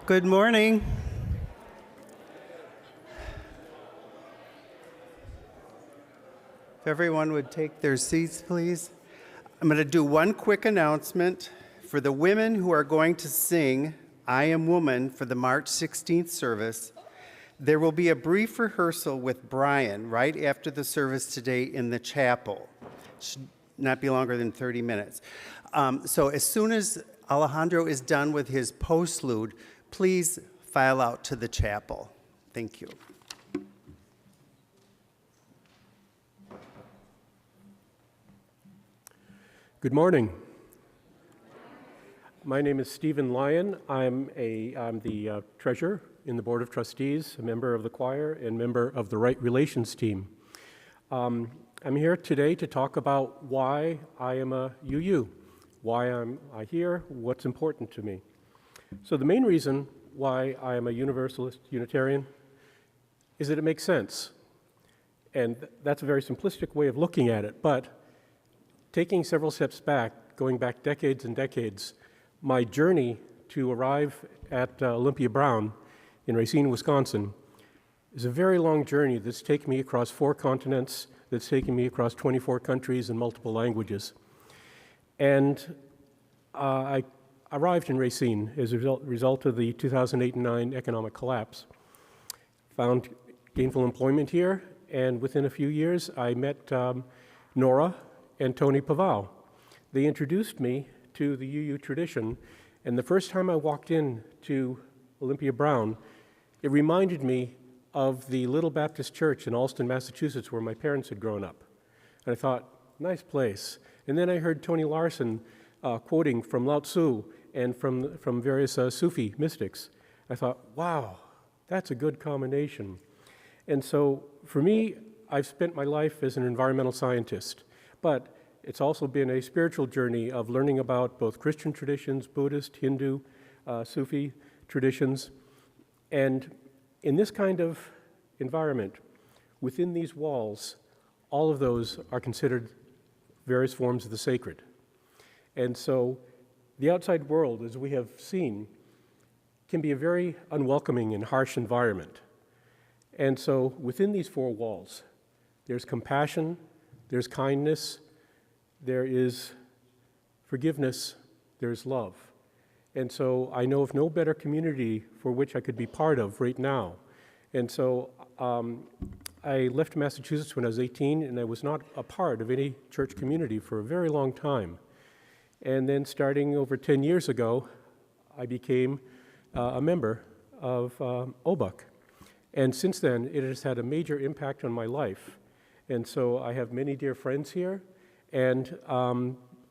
Good morning. If everyone would take their seats, please. I'm going to do one quick announcement. For the women who are going to sing I Am Woman for the March 16th service, there will be a brief rehearsal with Brian right after the service today in the chapel. Should not be longer than 30 minutes. So as soon as Alejandro is done with his postlude, please file out to the chapel. Thank you. Good morning. My name is Stephen Lyon. I'm the treasurer in the Board of Trustees, a member of the choir, and member of the Right Relations team. I'm here today to talk about why I am a UU, why I'm here, what's important to me. So the main reason why I am a Universalist Unitarian is that it makes sense. And that's a very simplistic way of looking at it, but taking several steps back, going back decades and decades, my journey to arrive at Olympia Brown in Racine, Wisconsin, is a very long journey that's taken me across 4 continents, that's taken me across 24 countries and multiple languages. And I arrived in Racine as a result of the 2008 and 2009 economic collapse. Found gainful employment here, and within a few years, I met Nora and Tony Pavao. They introduced me to the UU tradition, and the first time I walked in to Olympia Brown, it reminded me of the Little Baptist Church in Allston, Massachusetts, where my parents had grown up. And I thought, nice place. And then I heard Tony Larson quoting from Lao Tzu and from various Sufi mystics. I thought, wow, that's a good combination. And so for me, I've spent my life as an environmental scientist, but it's also been a spiritual journey of learning about both Christian traditions, Buddhist, Hindu, Sufi traditions. And in this kind of environment, within these walls, all of those are considered various forms of the sacred. And so the outside world, as we have seen, can be a very unwelcoming and harsh environment. And so within these 4 walls, there's compassion, there's kindness, there is forgiveness, there's love. And so I know of no better community for which I could be part of right now. And so I left Massachusetts when I was 18, and I was not a part of any church community for a very long time. And then starting over 10 years ago, I became a member of OBUUC. And since then, it has had a major impact on my life. And so I have many dear friends here, and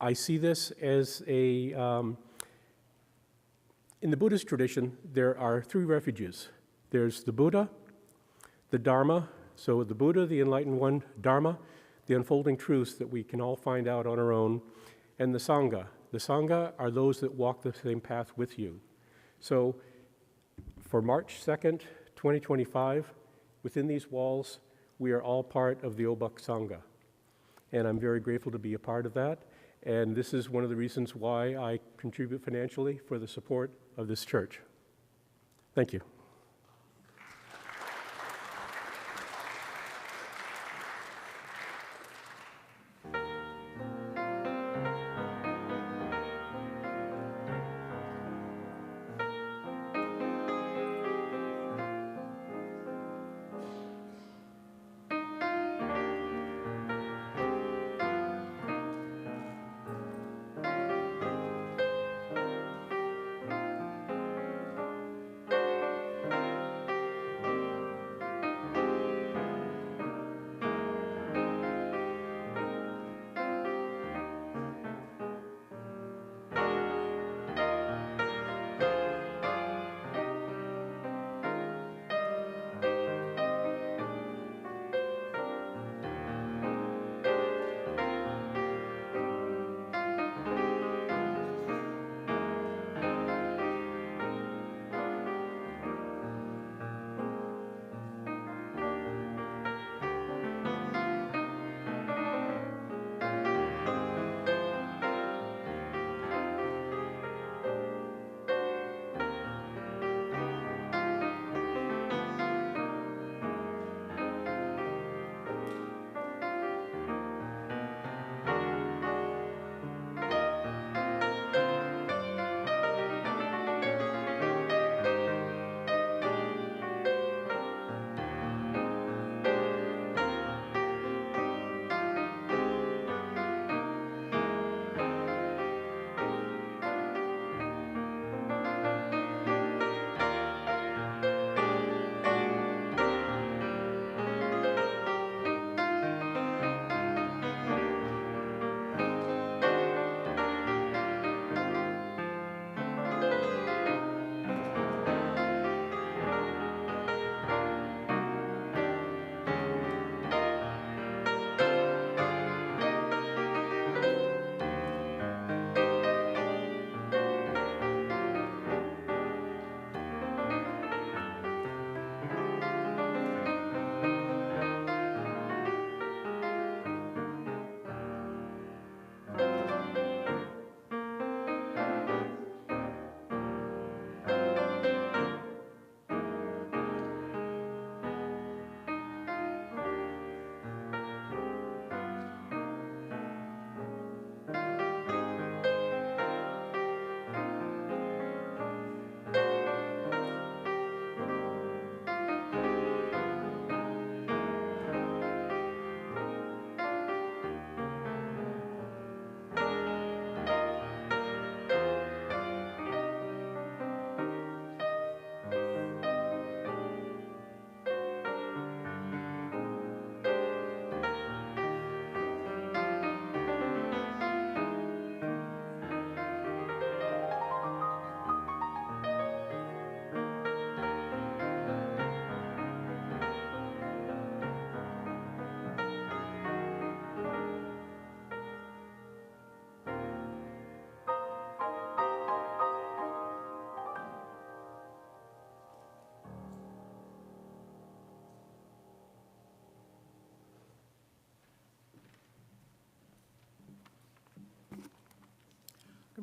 I see this as in the Buddhist tradition, there are 3 refuges. There's the Buddha, the Dharma, so the Buddha, the enlightened one, Dharma, the unfolding truths that we can all find out on our own, and the Sangha. The Sangha are those that walk the same path with you. So for March 2nd, 2025, within these walls, we are all part of the OBUUC Sangha. And I'm very grateful to be a part of that. And this is one of the reasons why I contribute financially for the support of this church. Thank you.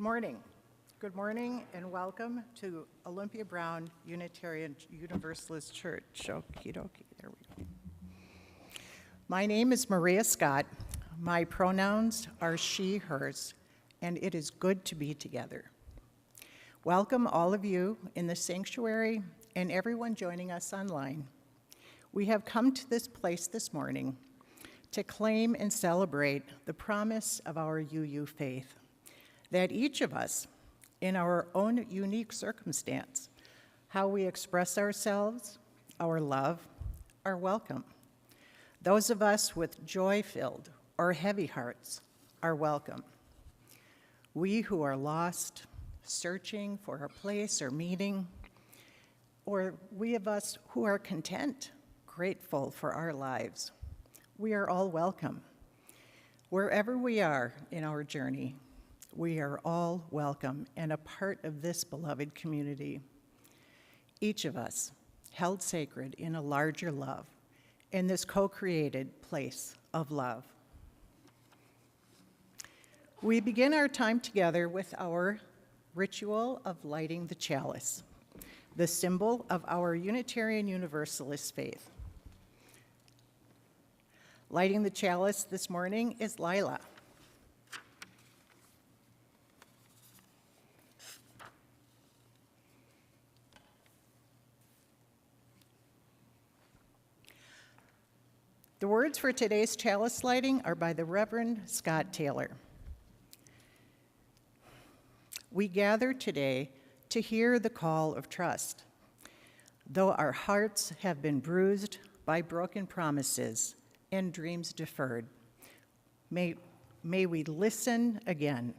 Good morning. Good morning and welcome to Olympia Brown Unitarian Universalist Church. Okie dokie, there we go. My name is Maria Scott. My pronouns are she, hers, and it is good to be together. Welcome all of you in the sanctuary and everyone joining us online. We have come to this place this morning to claim and celebrate the promise of our UU faith, that each of us, in our own unique circumstance, how we express ourselves, our love, are welcome. Those of us with joy-filled or heavy hearts are welcome. We who are lost, searching for a place or meeting, or we of us who are content, grateful for our lives, we are all welcome. Wherever we are in our journey, we are all welcome and a part of this beloved community. Each of us held sacred in a larger love, in this co-created place of love. We begin our time together with our ritual of lighting the chalice, the symbol of our Unitarian Universalist faith. Lighting the chalice this morning is Lila. The words for today's chalice lighting are by the Reverend Scott Taylor. We gather today to hear the call of trust. Though our hearts have been bruised by broken promises and dreams deferred, may we listen again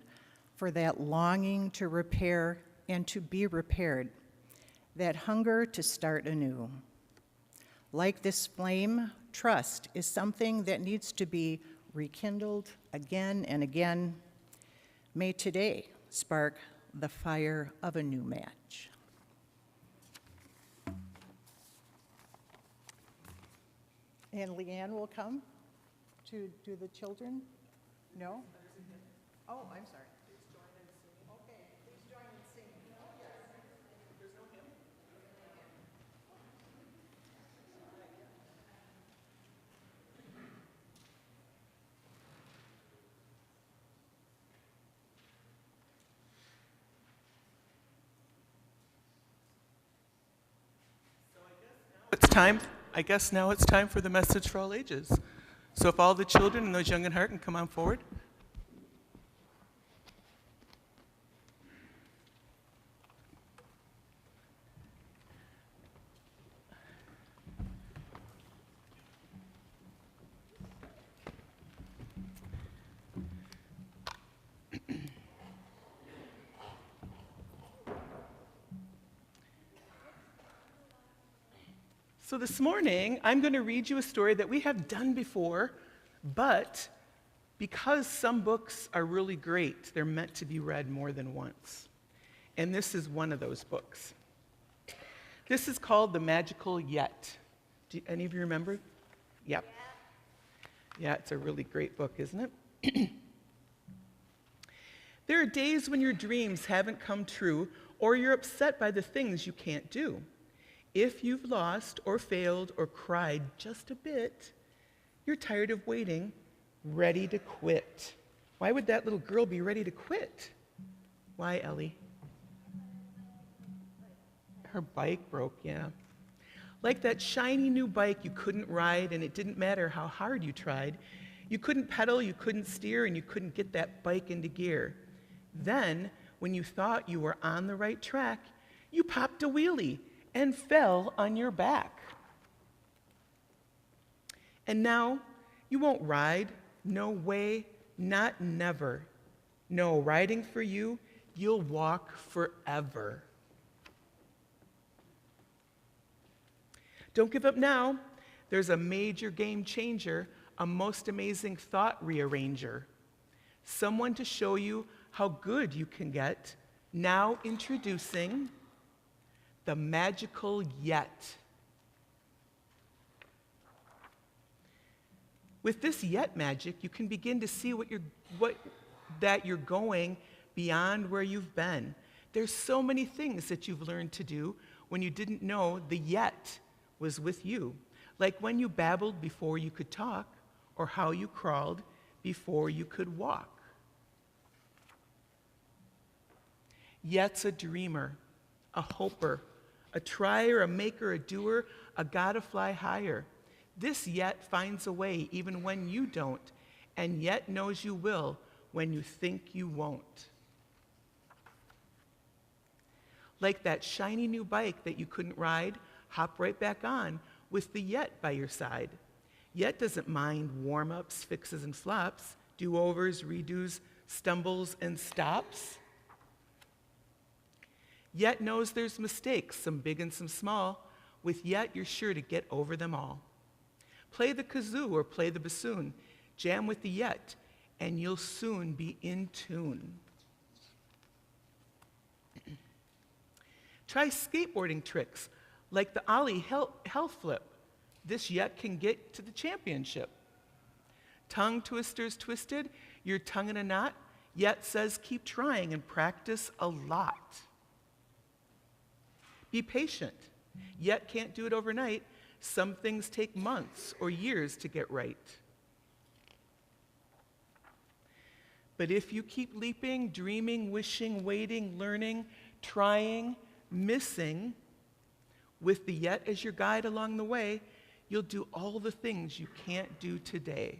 for that longing to repair and to be repaired, that hunger to start anew. Like this flame, trust is something that needs to be rekindled again and again. May today spark the fire of a new match. And Leanne will come to do the children? No? Oh, I'm sorry. Please join in singing. Okay, please join in singing. Oh, yes. There's no hymn? I guess now it's time for the message for all ages. So if all the children and those young in heart can come on forward. So this morning, I'm going to read you a story that we have done before, but because some books are really great, they're meant to be read more than once. And this is one of those books. This is called The Magical Yet. Do any of you remember? Yep. Yeah, it's a really great book, isn't it? There are days when your dreams haven't come true, or you're upset by the things you can't do. If you've lost or failed or cried just a bit, you're tired of waiting, ready to quit. Why would that little girl be ready to quit? Why, Ellie? Her bike broke, yeah. Like that shiny new bike you couldn't ride, and it didn't matter how hard you tried. You couldn't pedal, you couldn't steer, and you couldn't get that bike into gear. Then, when you thought you were on the right track, you popped a wheelie and fell on your back. And now, you won't ride. No way, not never. No riding for you, you'll walk forever. Don't give up now. There's a major game changer, a most amazing thought rearranger. Someone to show you how good you can get. Now introducing The Magical Yet. With this yet magic, you can begin to see that you're going beyond where you've been. There's so many things that you've learned to do when you didn't know the yet was with you. Like when you babbled before you could talk, or how you crawled before you could walk. Yet's a dreamer, a hoper, a trier, a maker, a doer, a gotta fly higher. This yet finds a way even when you don't, and yet knows you will when you think you won't. Like that shiny new bike that you couldn't ride, hop right back on with the yet by your side. Yet doesn't mind warm-ups, fixes and flops, do-overs, redos, stumbles and stops. Yet knows there's mistakes, some big and some small. With yet, you're sure to get over them all. Play the kazoo or play the bassoon. Jam with the yet, and you'll soon be in tune. Try skateboarding tricks, like the ollie hell flip. This yet can get to the championship. Tongue twisters twisted, your tongue in a knot, yet says keep trying and practice a lot. Be patient, yet can't do it overnight. Some things take months or years to get right. But if you keep leaping, dreaming, wishing, waiting, learning, trying, missing, with the yet as your guide along the way, you'll do all the things you can't do today.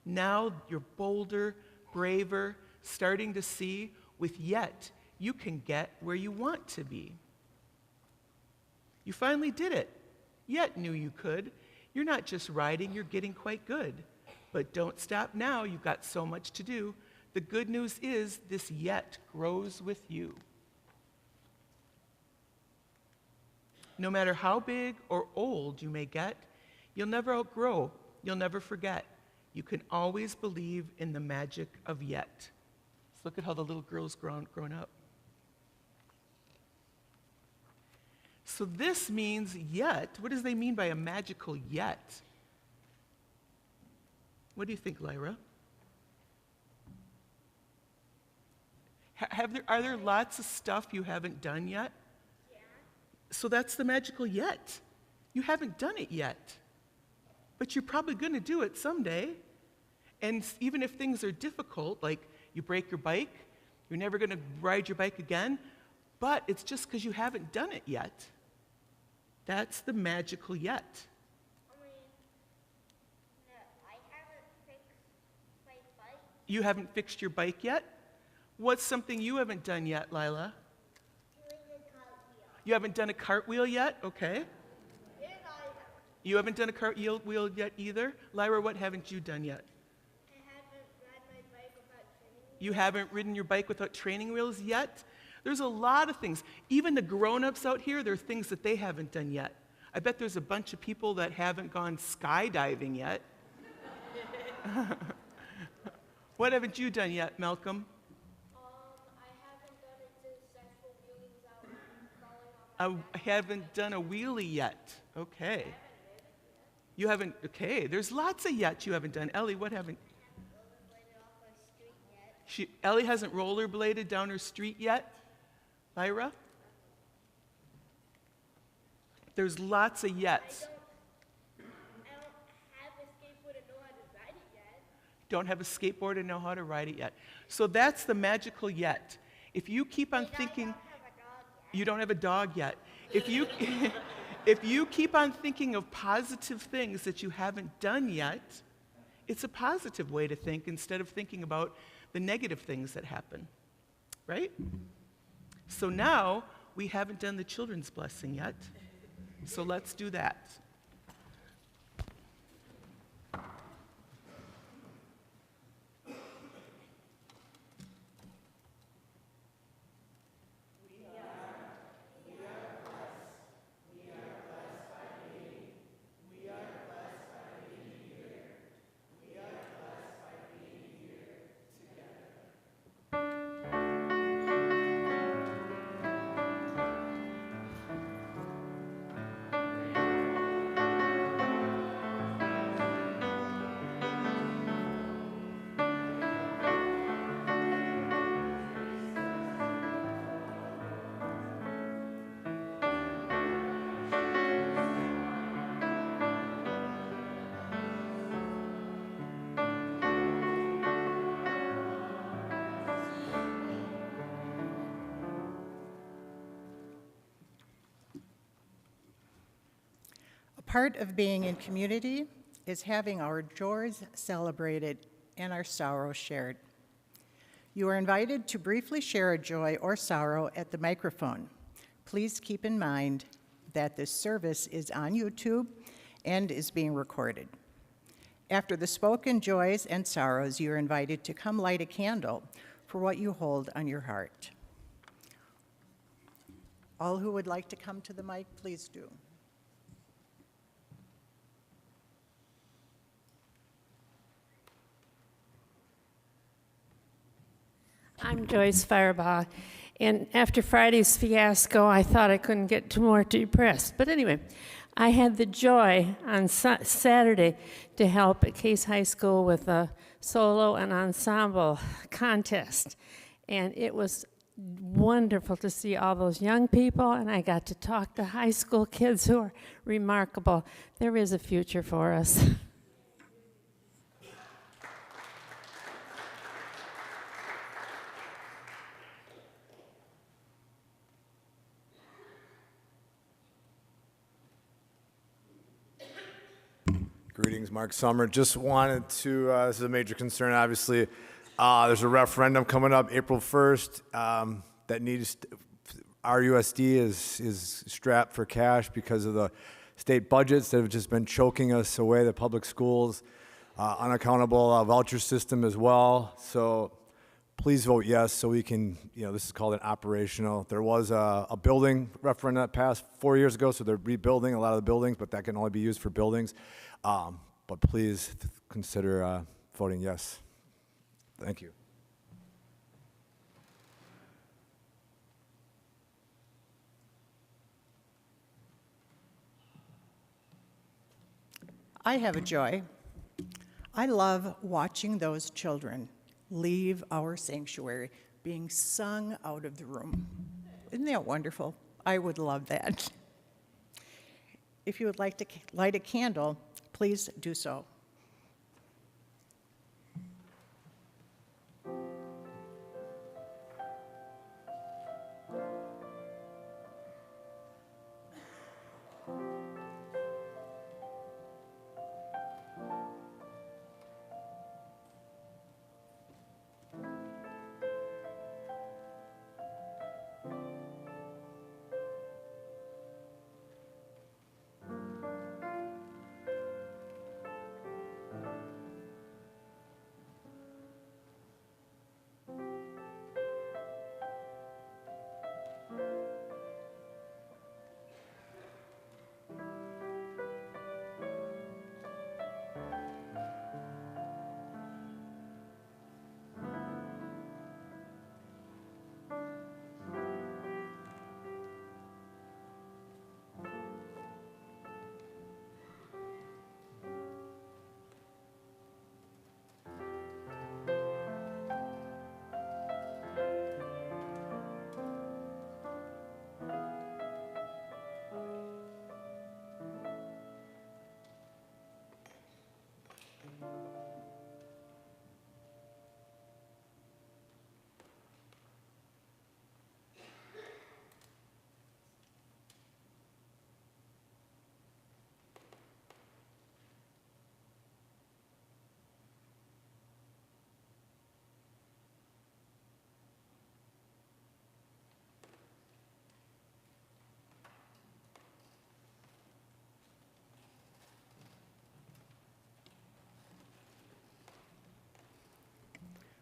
Now you're bolder, braver, starting to see with yet you can get where you want to be. You finally did it. Yet knew you could. You're not just riding, you're getting quite good. But don't stop now, you've got so much to do. The good news is this yet grows with you. No matter how big or old you may get, you'll never outgrow, you'll never forget. You can always believe in the magic of yet. Let's look at how the little girl's grown up. So this means yet. What does they mean by a magical yet? What do you think, Lyra? Are there lots of stuff you haven't done yet? Yeah. So that's the magical yet. You haven't done it yet. But you're probably going to do it someday. And even if things are difficult, like you break your bike, you're never going to ride your bike again, but it's just because you haven't done it yet. That's the magical yet. I haven't fixed my bike. You haven't fixed your bike yet? What's something you haven't done yet, Lila? Doing a cartwheel. You haven't done a cartwheel yet? Okay. And I haven't. You haven't done a cartwheel yet either? Lyra, what haven't you done yet? I haven't ridden my bike without training. You haven't ridden your bike without training wheels yet? There's a lot of things. Even the grown-ups out here, there are things that they haven't done yet. I bet there's a bunch of people that haven't gone skydiving yet. What haven't you done yet, Malcolm? I haven't done it to sexual wheeling without falling off. I haven't done a wheelie yet. Okay. You haven't, okay. There's lots of yet you haven't done. Ellie, what haven't? Rollerbladed off my street yet. Ellie hasn't rollerbladed down her street yet? Lyra? There's lots of yets. I don't have a skateboard and know how to ride it yet. Don't have a skateboard and know how to ride it yet. So that's the magical yet. If you keep on thinking, I don't have a dog yet. you don't have a dog yet. If you, if you keep on thinking of positive things that you haven't done yet, it's a positive way to think instead of thinking about the negative things that happen, right? So now we haven't done the children's blessing yet, so let's do that. Part of being in community is having our joys celebrated and our sorrows shared. You are invited to briefly share a joy or sorrow at the microphone. Please keep in mind that this service is on YouTube and is being recorded. After the spoken joys and sorrows, you are invited to come light a candle for what you hold on your heart. All who would like to come to the mic, please do. I'm Joyce Firebaugh, and after Friday's fiasco, I thought I couldn't get more depressed. But anyway, I had the joy on Saturday to help at Case High School with a solo and ensemble contest, and it was wonderful to see all those young people, and I got to talk to high school kids who are remarkable. There is a future for us. Greetings, Mark Summer. Just wanted to, this is a major concern, obviously. There's a referendum coming up April 1st that needs, RUSD is strapped for cash because of the state budgets that have just been choking us away, the public schools, unaccountable voucher system as well. So please vote yes so we can, this is called an operational. There was a building referendum that passed 4 years ago, so they're rebuilding a lot of the buildings, but that can only be used for buildings. But please consider voting yes. Thank you. I have a joy. I love watching those children leave our sanctuary, being sung out of the room. Isn't that wonderful? I would love that. If you would like to light a candle, please do so.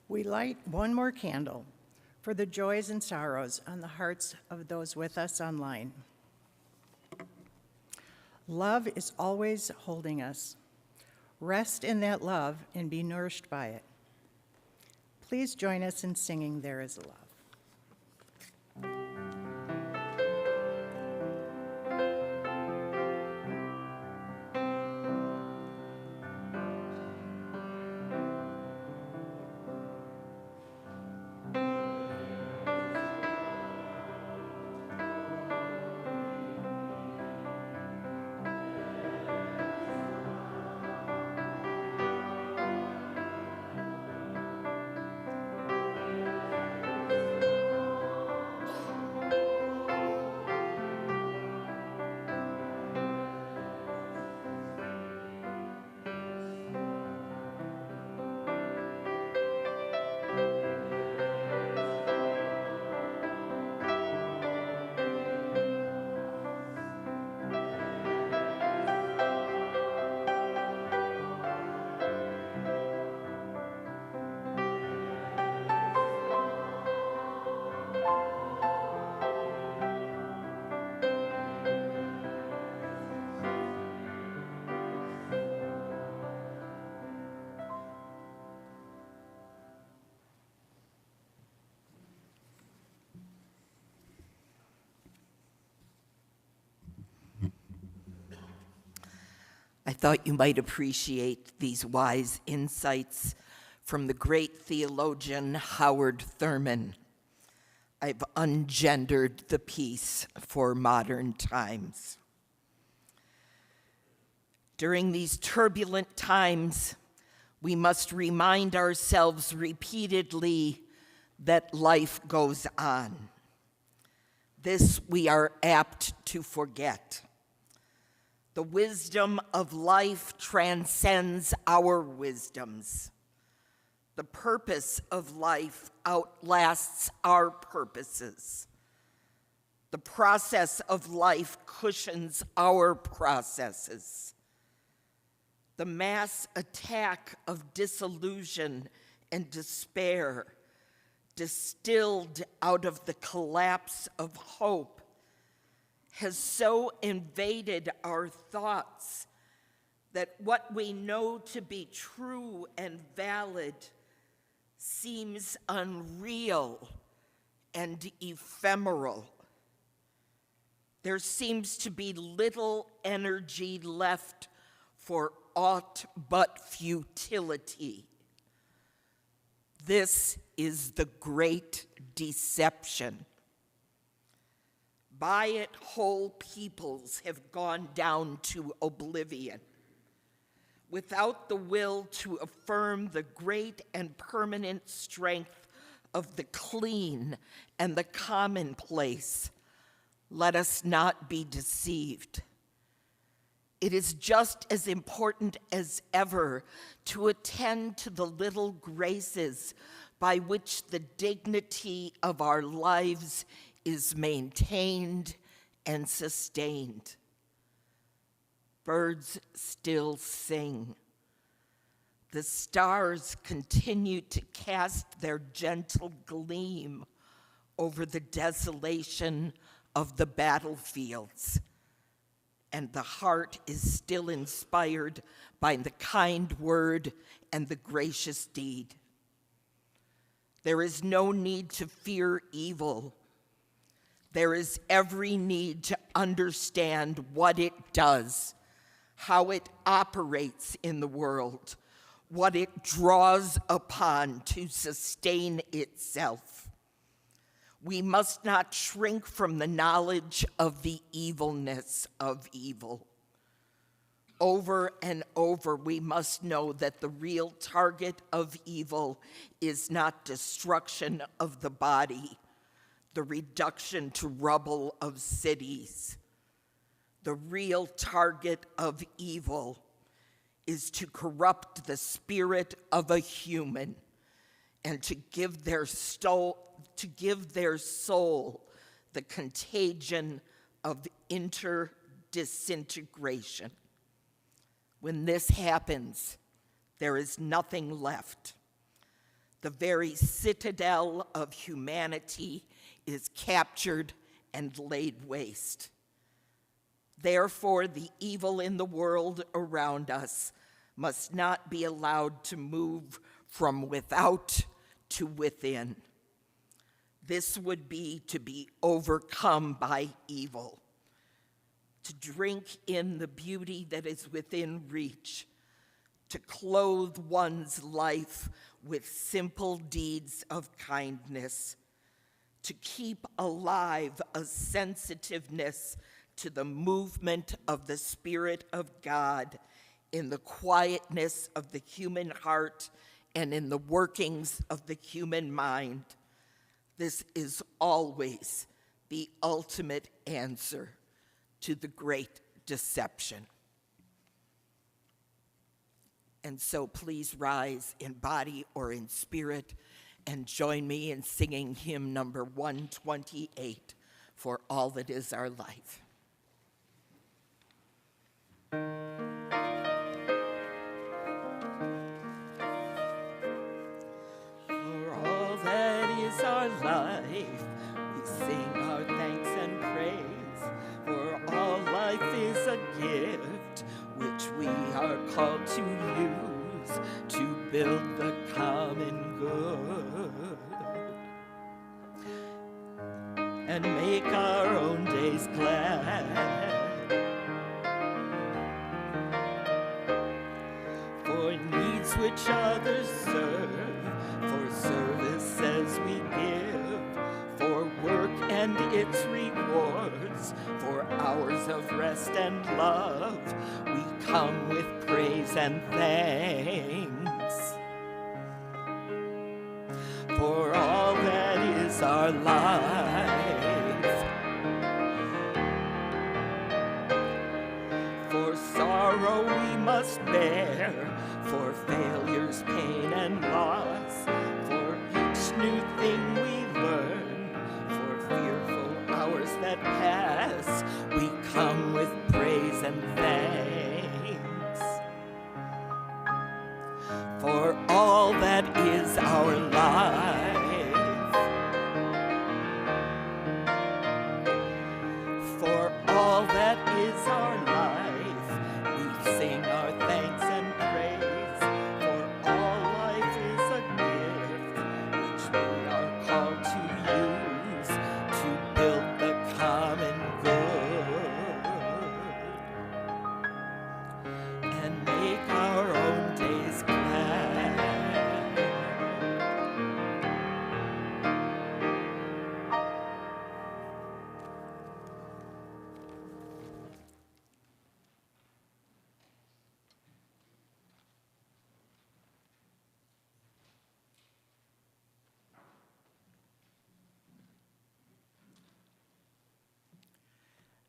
We light one more candle for the joys and sorrows on the hearts of those with us online. Love is always holding us. Rest in that love and be nourished by it. Please join us in singing There Is Love. thought you might appreciate these wise insights from the great theologian Howard Thurman. I've ungendered the piece for modern times. During these turbulent times, we must remind ourselves repeatedly that life goes on. This we are apt to forget. The wisdom of life transcends our wisdoms. The purpose of life outlasts our purposes. The process of life cushions our processes. The mass attack of disillusion and despair, distilled out of the collapse of hope, has so invaded our thoughts that what we know to be true and valid seems unreal and ephemeral. There seems to be little energy left for aught but futility. This is the great deception. By it, whole peoples have gone down to oblivion. Without the will to affirm the great and permanent strength of the clean and the commonplace, let us not be deceived. It is just as important as ever to attend to the little graces by which the dignity of our lives is maintained and sustained. Birds still sing. The stars continue to cast their gentle gleam over the desolation of the battlefields, and the heart is still inspired by the kind word and the gracious deed. There is no need to fear evil. There is every need to understand what it does, how it operates in the world, what it draws upon to sustain itself. We must not shrink from the knowledge of the evilness of evil. Over and over, we must know that the real target of evil is not destruction of the body, the reduction to rubble of cities. The real target of evil is to corrupt the spirit of a human and to give their soul the contagion of interdisintegration. When this happens, there is nothing left. The very citadel of humanity is captured and laid waste. Therefore, the evil in the world around us must not be allowed to move from without to within. This would be to be overcome by evil, to drink in the beauty that is within reach, to clothe one's life with simple deeds of kindness, to keep alive a sensitiveness to the movement of the Spirit of God in the quietness of the human heart and in the workings of the human mind. This is always the ultimate answer to the great deception. And so please rise in body or in spirit and join me in singing hymn number 128, For All That Is Our Life. For all that is our life, we sing our thanks and praise. For all life is a gift which we are called to use to build the common good and make our own days glad. which others serve, for services we give, for work and its rewards, for hours of rest and love, we come with praise and thanks. For all that is our life, for sorrow we must bear, for failures, pain, and loss, for each new thing we learn, for fearful hours that pass, we come with praise and thanks. For all that is our life, for all that is our life, we sing our thanks and praise, for all life is a gift which we are called to use to build the common good and make our own days glad.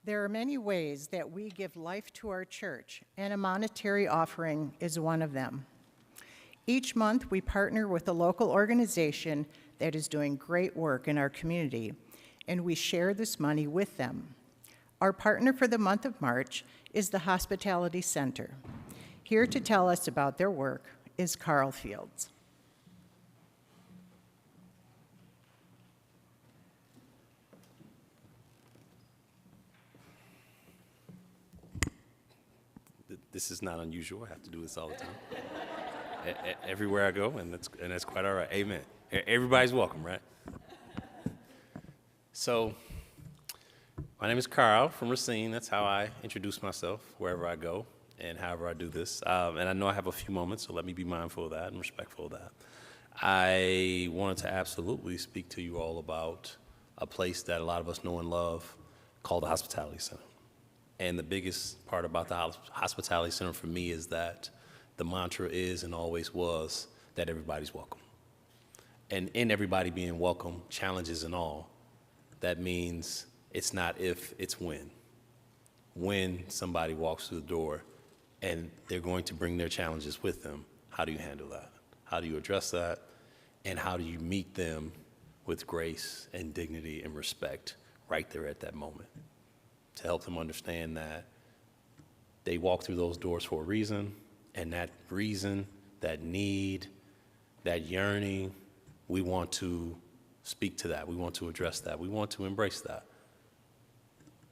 There are many ways that we give life to our church, and a monetary offering is one of them. Each month, we partner with a local organization that is doing great work in our community, and we share this money with them. Our partner for the month of March is the Hospitality Center. Here to tell us about their work is Carl Fields. This is not unusual. I have to do this all the time. Everywhere I go, and that's quite all right. Amen. Everybody's welcome, right? So, my name is Carl from Racine. That's how I introduce myself wherever I go and however I do this. And I know I have a few moments, so let me be mindful of that and respectful of that. I wanted to absolutely speak to you all about a place that a lot of us know and love called the Hospitality Center. And the biggest part about the Hospitality Center for me is that the mantra is and always was that everybody's welcome. And in everybody being welcome, challenges and all, that means it's not if, it's when. When somebody walks through the door and they're going to bring their challenges with them, how do you handle that? How do you address that? And how do you meet them with grace and dignity and respect right there at that moment? To help them understand that they walk through those doors for a reason, and that reason, that need, that yearning, we want to speak to that. We want to address that. We want to embrace that.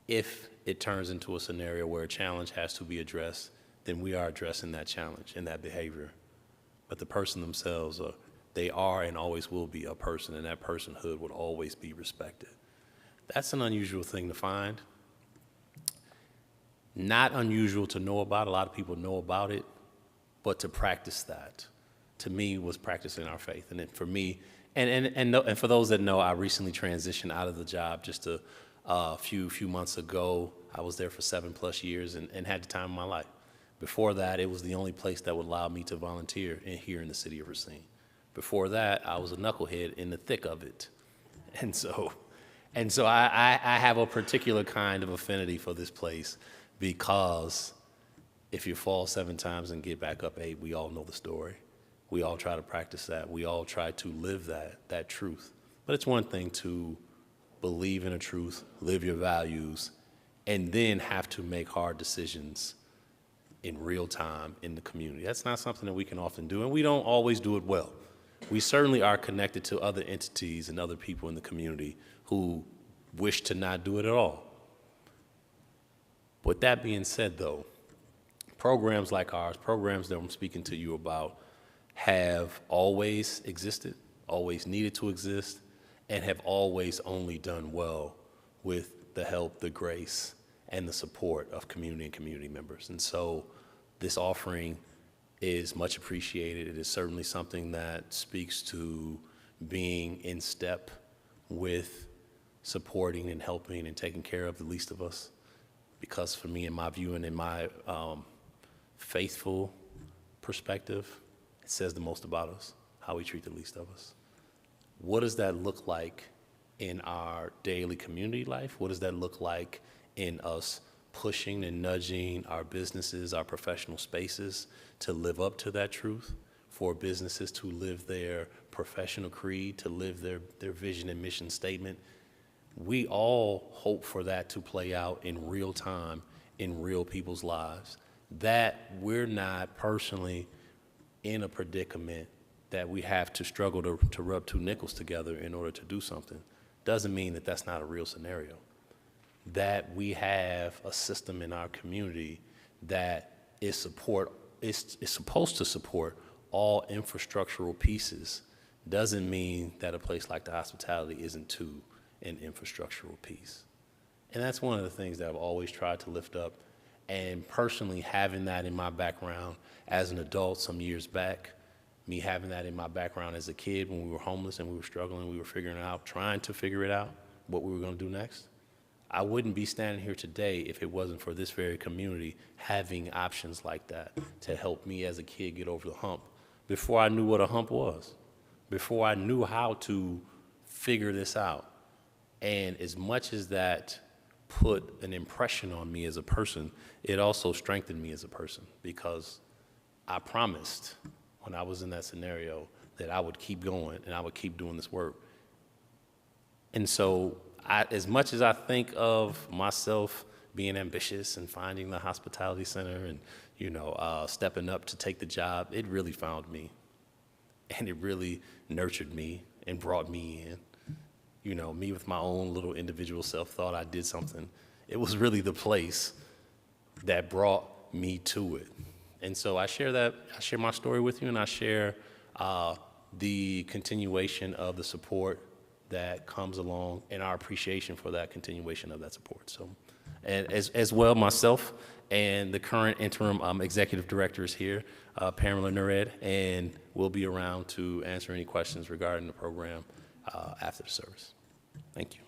If it turns into a scenario where a challenge has to be addressed, then we are addressing that challenge and that behavior. But the person themselves, they are and always will be a person, and that personhood would always be respected. That's an unusual thing to find. Not unusual to know about. A lot of people know about it, but to practice that, to me, was practicing our faith. And then for me, and for those that know, I recently transitioned out of the job just a few months ago. I was there for 7+ years and had the time of my life. Before that, it was the only place that would allow me to volunteer here in the city of Racine. Before that, I was a knucklehead in the thick of it. And so I have a particular kind of affinity for this place, because if you fall 7 times and get back up 8, we all know the story. We all try to practice that. We all try to live that truth. But it's one thing to believe in a truth, live your values, and then have to make hard decisions in real time in the community. That's not something that we can often do, and we don't always do it well. We certainly are connected to other entities and other people in the community who wish to not do it at all. With that being said, though, programs like ours, programs that I'm speaking to you about, have always existed, always needed to exist, and have always only done well with the help, the grace, and the support of community and community members. And so this offering is much appreciated. It is certainly something that speaks to being in step with supporting and helping and taking care of the least of us. Because for me, in my view and in my faithful perspective, it says the most about us, how we treat the least of us. What does that look like in our daily community life? What does that look like in us pushing and nudging our businesses, our professional spaces to live up to that truth, for businesses to live their professional creed, to live their vision and mission statement? We all hope for that to play out in real time, in real people's lives. That we're not personally in a predicament that we have to struggle to rub two nickels together in order to do something doesn't mean that that's not a real scenario. That we have a system in our community that is supposed to support all infrastructural pieces doesn't mean that a place like the hospitality isn't too an infrastructural piece. And that's one of the things that I've always tried to lift up. And personally, having that in my background as an adult some years back, me having that in my background as a kid when we were homeless and we were struggling, we were figuring it out, trying to figure it out, what we were going to do next. I wouldn't be standing here today if it wasn't for this very community having options like that to help me as a kid get over the hump before I knew what a hump was, before I knew how to figure this out. And as much as that put an impression on me as a person, it also strengthened me as a person, because I promised when I was in that scenario that I would keep going and I would keep doing this work. And so as much as I think of myself being ambitious and finding the hospitality center and, stepping up to take the job, it really found me. And it really nurtured me and brought me in. Me with my own little individual self thought I did something. It was really the place that brought me to it. And so I share my story with you, and I share the continuation of the support that comes along and our appreciation for that continuation of that support. So, and as well, myself and the current interim executive director is here, Pamela Nured, and we'll be around to answer any questions regarding the program after the service. Thank you.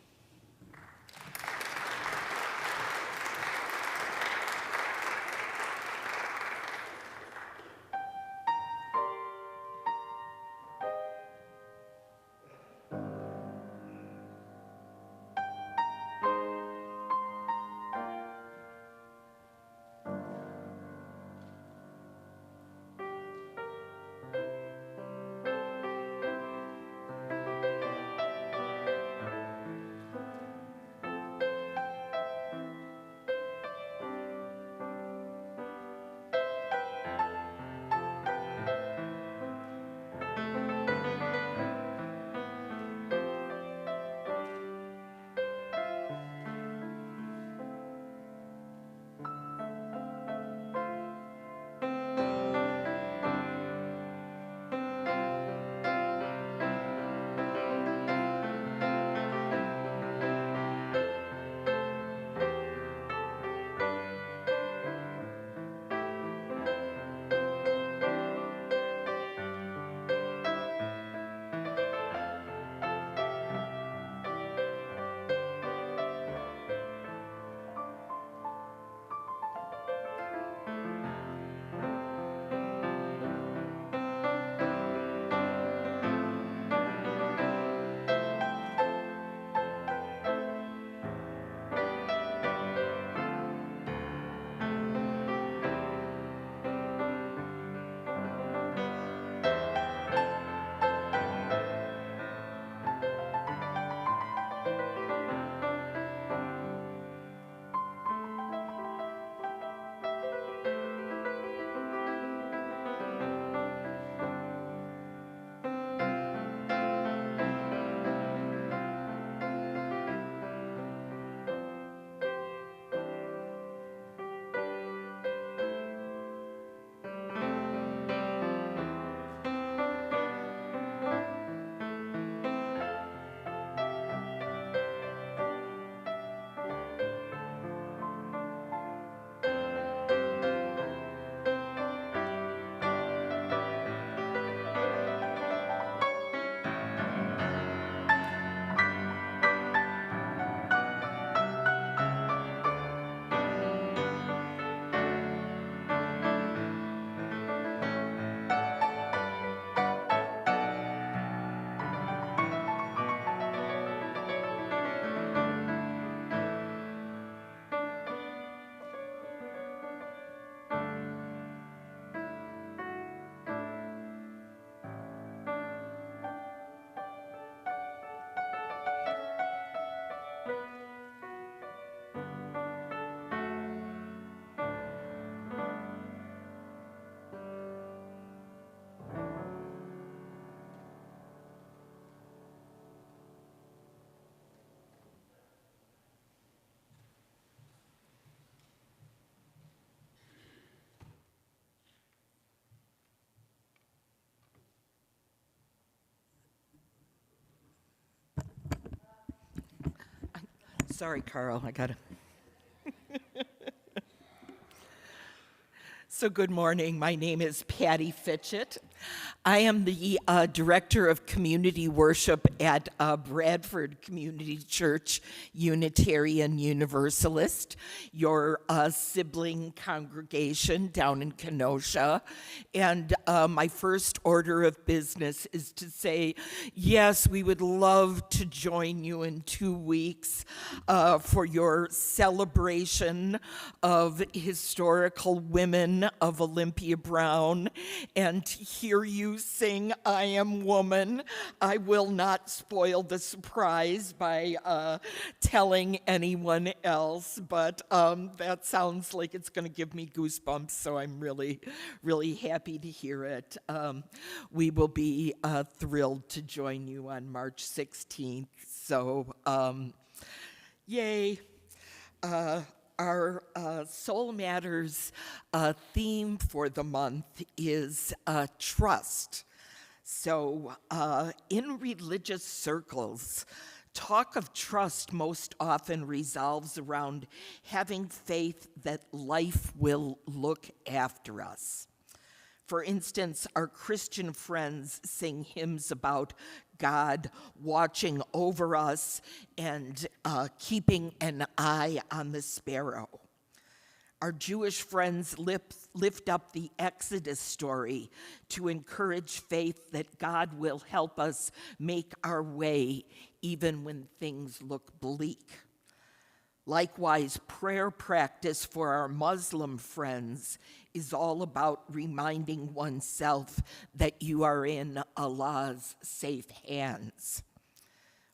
sorry, Carl, I gotta. So good morning, my name is Patty Fitchett. I am the Director of Community Worship at Bradford Community Church, Unitarian Universalist, your sibling congregation down in Kenosha. And my first order of business is to say, yes, we would love to join you in 2 weeks for your celebration of historical women of Olympia Brown, and to hear you sing I Am Woman. I will not spoil the surprise by telling anyone else, but that sounds like it's going to give me goosebumps, so I'm really, really happy to hear it. We will be thrilled to join you on March 16th, so yay. Our Soul Matters theme for the month is trust. So in religious circles, talk of trust most often revolves around having faith that life will look after us. For instance, our Christian friends sing hymns about God watching over us and keeping an eye on the sparrow. Our Jewish friends lift up the Exodus story to encourage faith that God will help us make our way even when things look bleak. Likewise, prayer practice for our Muslim friends is all about reminding oneself that you are in Allah's safe hands.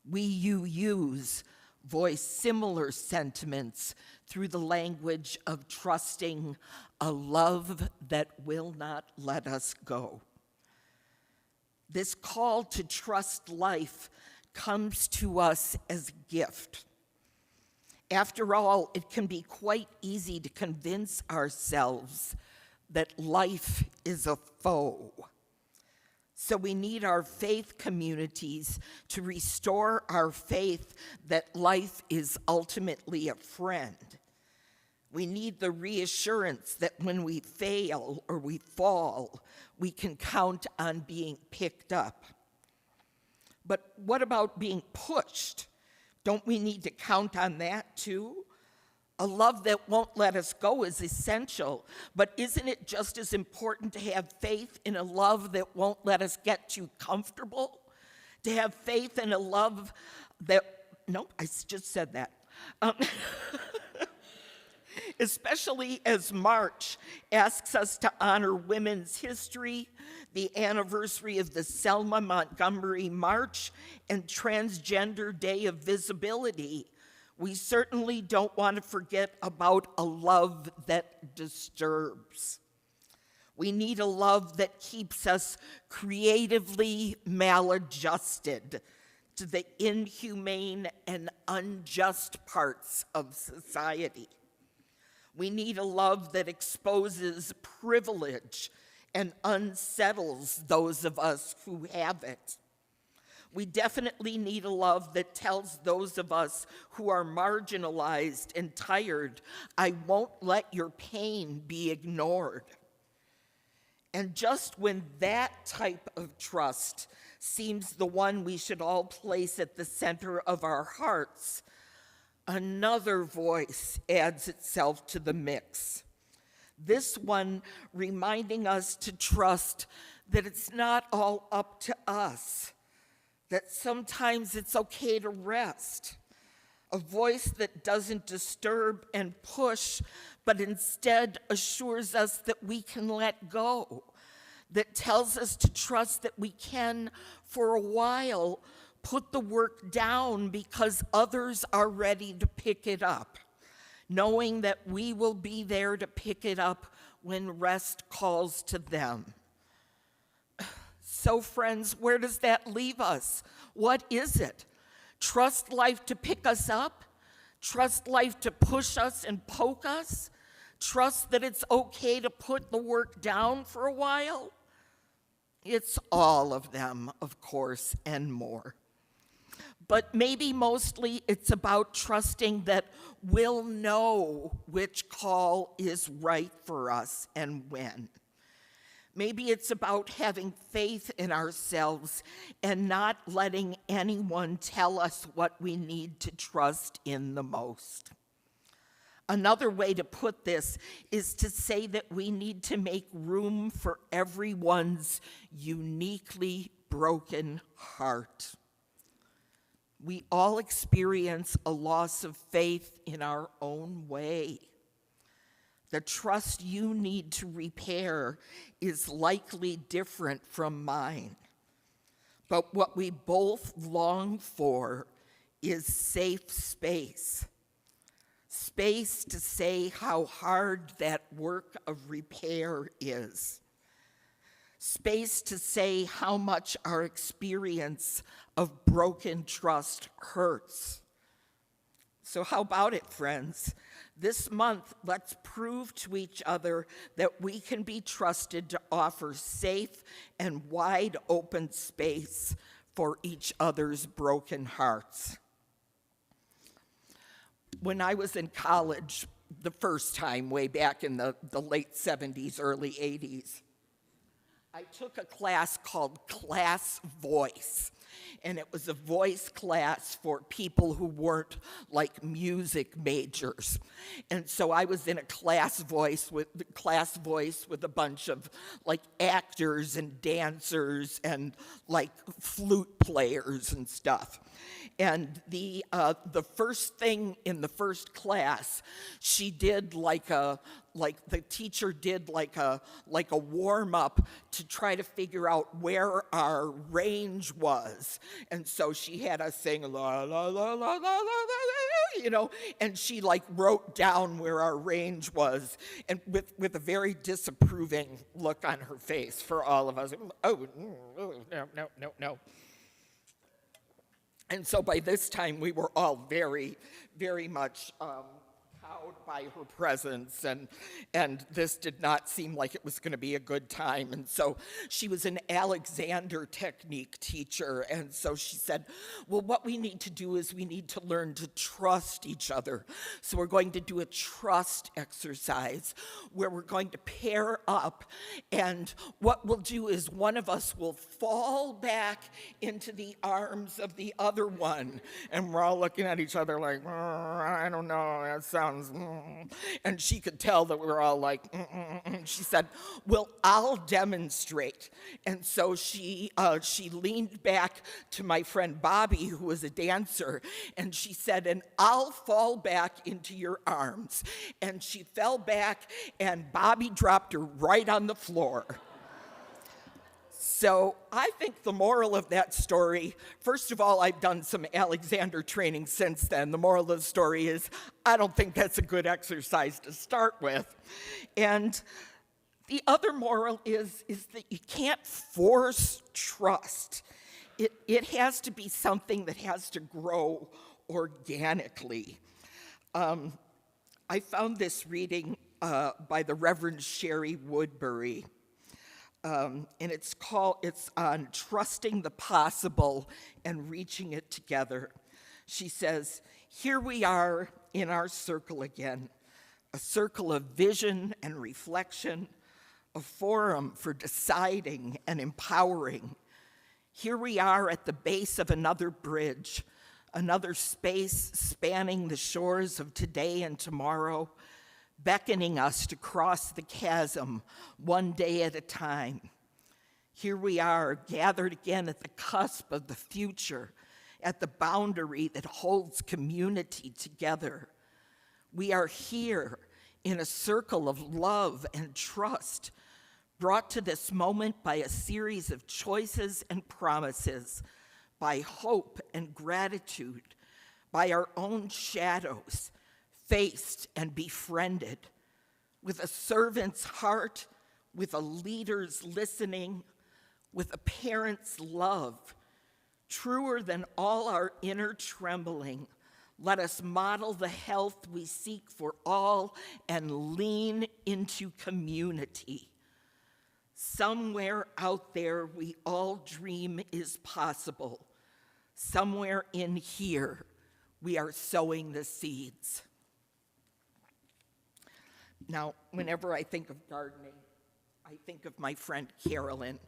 We UUs voice similar sentiments through the language of trusting a love that will not let us go. This call to trust life comes to us as a gift. After all, it can be quite easy to convince ourselves that life is a foe. So we need our faith communities to restore our faith that life is ultimately a friend. We need the reassurance that when we fail or we fall, we can count on being picked up. But what about being pushed? Don't we need to count on that too? A love that won't let us go is essential, but isn't it just as important to have faith in a love that won't let us get too comfortable? To have faith in a love that, no, I just said that. Especially as March asks us to honor women's history, the anniversary of the Selma Montgomery March, and Transgender Day of Visibility. We certainly don't want to forget about a love that disturbs. We need a love that keeps us creatively maladjusted to the inhumane and unjust parts of society. We need a love that exposes privilege and unsettles those of us who have it. We definitely need a love that tells those of us who are marginalized and tired, I won't let your pain be ignored. And just when that type of trust seems the one we should all place at the center of our hearts, another voice adds itself to the mix. This one reminding us to trust that it's not all up to us, that sometimes it's okay to rest. A voice that doesn't disturb and push, but instead assures us that we can let go, that tells us to trust that we can, for a while, put the work down because others are ready to pick it up, knowing that we will be there to pick it up when rest calls to them. So friends, where does that leave us? What is it? Trust life to pick us up? Trust life to push us and poke us? Trust that it's okay to put the work down for a while? It's all of them, of course, and more. But maybe mostly it's about trusting that we'll know which call is right for us and when. Maybe it's about having faith in ourselves and not letting anyone tell us what we need to trust in the most. Another way to put this is to say that we need to make room for everyone's uniquely broken heart. We all experience a loss of faith in our own way. The trust you need to repair is likely different from mine. But what we both long for is safe space. Space to say how hard that work of repair is. Space to say how much our experience of broken trust hurts. So how about it, friends? This month, let's prove to each other that we can be trusted to offer safe and wide open space for each other's broken hearts. When I was in college the first time, way back in the late 70s, early 80s, I took a class called Class Voice. And it was a voice class for people who weren't like music majors. And so I was in a class voice with a bunch of like actors and dancers and like flute players and stuff. And the first thing in the first class, she did the teacher did like a warm up to try to figure out where our range was. And so she had us sing la la la la la la la, and she like wrote down where our range was, and with a very disapproving look on her face for all of us. Oh, no. And so by this time, we were all very, very much cowed by her presence, and this did not seem like it was going to be a good time. And so she was an Alexander technique teacher, and so she said, well, what we need to do is we need to learn to trust each other. So we're going to do a trust exercise where we're going to pair up, and what we'll do is one of us will fall back into the arms of the other one, and we're all looking at each other like, I don't know, that sounds, and she could tell that we were all like, She said, well, I'll demonstrate. And so she leaned back to my friend Bobby, who was a dancer, and she said, and I'll fall back into your arms. And she fell back, and Bobby dropped her right on the floor. So I think the moral of that story, first of all, I've done some Alexander training since then. The moral of the story is I don't think that's a good exercise to start with. And the other moral is that you can't force trust. It has to be something that has to grow organically. I found this reading by the Reverend Sherry Woodbury. And it's on trusting the possible and reaching it together. She says, here we are in our circle again, a circle of vision and reflection, a forum for deciding and empowering. Here we are at the base of another bridge, another space spanning the shores of today and tomorrow, beckoning us to cross the chasm one day at a time. Here we are, gathered again at the cusp of the future, at the boundary that holds community together. We are here in a circle of love and trust, brought to this moment by a series of choices and promises, by hope and gratitude, by our own shadows, faced and befriended, with a servant's heart, with a leader's listening, with a parent's love. Truer than all our inner trembling, let us model the health we seek for all and lean into community. Somewhere out there we all dream is possible. Somewhere in here, we are sowing the seeds. Now, whenever I think of gardening, I think of my friend Carolyn,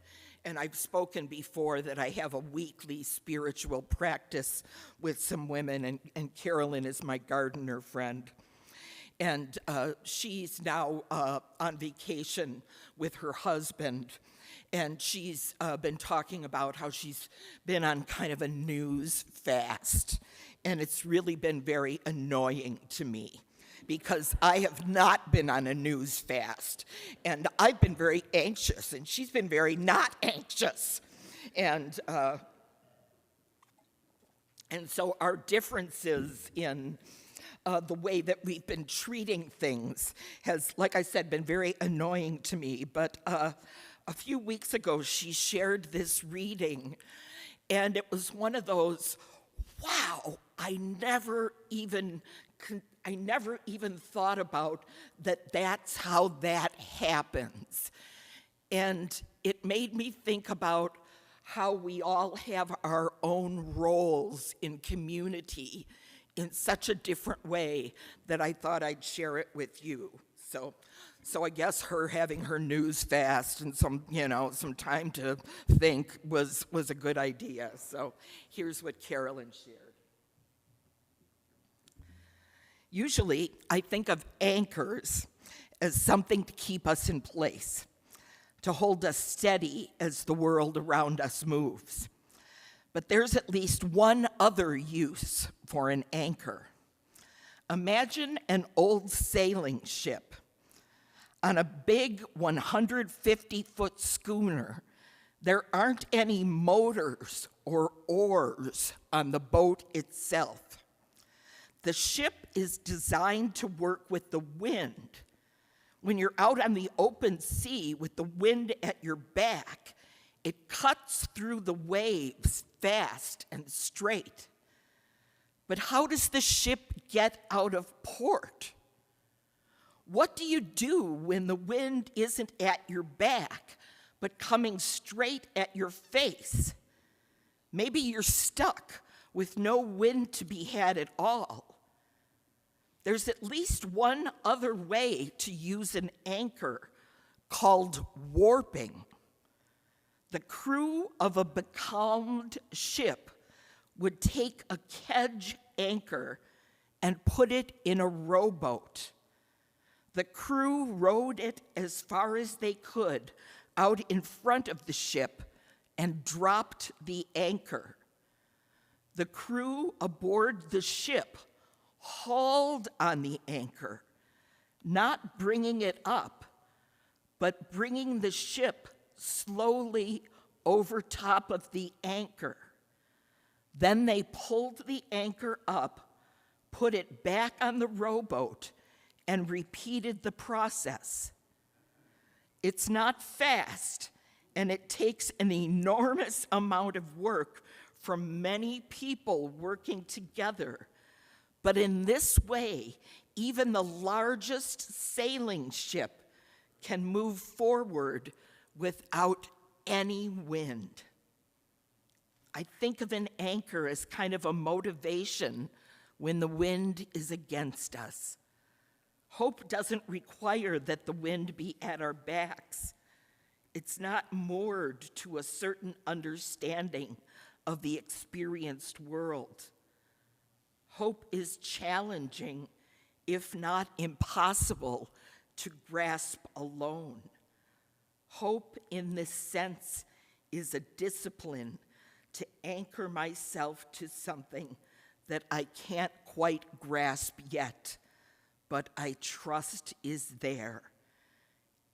and I've spoken before that I have a weekly spiritual practice with some women, and Carolyn is my gardener friend. And she's now on vacation with her husband, and she's been talking about how she's been on kind of a news fast, and it's really been very annoying to me because I have not been on a news fast, and I've been very anxious, and she's been very not anxious. And so our differences in the way that we've been treating things has, like I said, been very annoying to me. But a few weeks ago, she shared this reading, and it was one of those, wow, I never even thought about that that's how that happens. And it made me think about how we all have our own roles in community in such a different way that I thought I'd share it with you. So I guess her having her news fast and some time to think was a good idea. So here's what Carolyn shared. Usually, I think of anchors as something to keep us in place, to hold us steady as the world around us moves. But there's at least one other use for an anchor. Imagine an old sailing ship. On a big 150-foot schooner, there aren't any motors or oars on the boat itself. The ship is designed to work with the wind. When you're out on the open sea with the wind at your back, it cuts through the waves fast and straight. But how does the ship get out of port? What do you do when the wind isn't at your back, but coming straight at your face? Maybe you're stuck with no wind to be had at all. There's at least one other way to use an anchor, called warping. The crew of a becalmed ship would take a kedge anchor and put it in a rowboat. The crew rowed it as far as they could out in front of the ship and dropped the anchor. The crew aboard the ship hauled on the anchor, not bringing it up, but bringing the ship slowly over top of the anchor. Then they pulled the anchor up, put it back on the rowboat, and repeated the process. It's not fast, and it takes an enormous amount of work from many people working together. But in this way, even the largest sailing ship can move forward without any wind. I think of an anchor as kind of a motivation when the wind is against us. Hope doesn't require that the wind be at our backs. It's not moored to a certain understanding of the experienced world. Hope is challenging, if not impossible, to grasp alone. Hope, in this sense, is a discipline to anchor myself to something that I can't quite grasp yet, but I trust is there,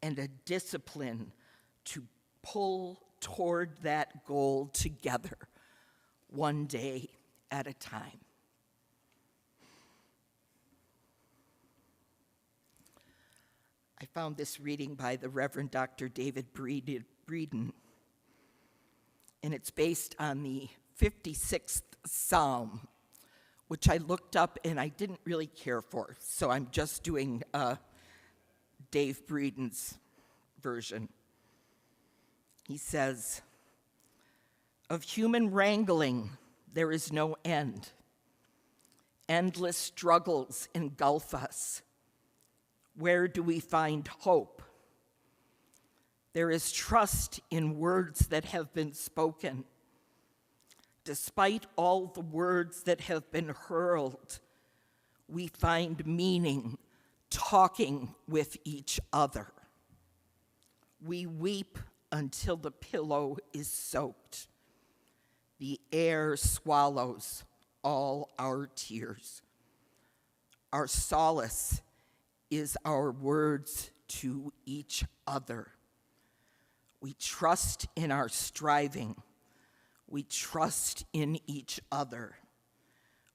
and a discipline to pull toward that goal together, one day at a time. I found this reading by the Reverend Dr. David Breeden, and it's based on the 56th Psalm, which I looked up and I didn't really care for, so I'm just doing Dave Breeden's version. He says, "Of human wrangling, there is no end. Endless struggles engulf us. Where do we find hope? There is trust in words that have been spoken. Despite all the words that have been hurled, we find meaning talking with each other. We weep until the pillow is soaked. The air swallows all our tears. Our solace is our words to each other. We trust in our striving. We trust in each other.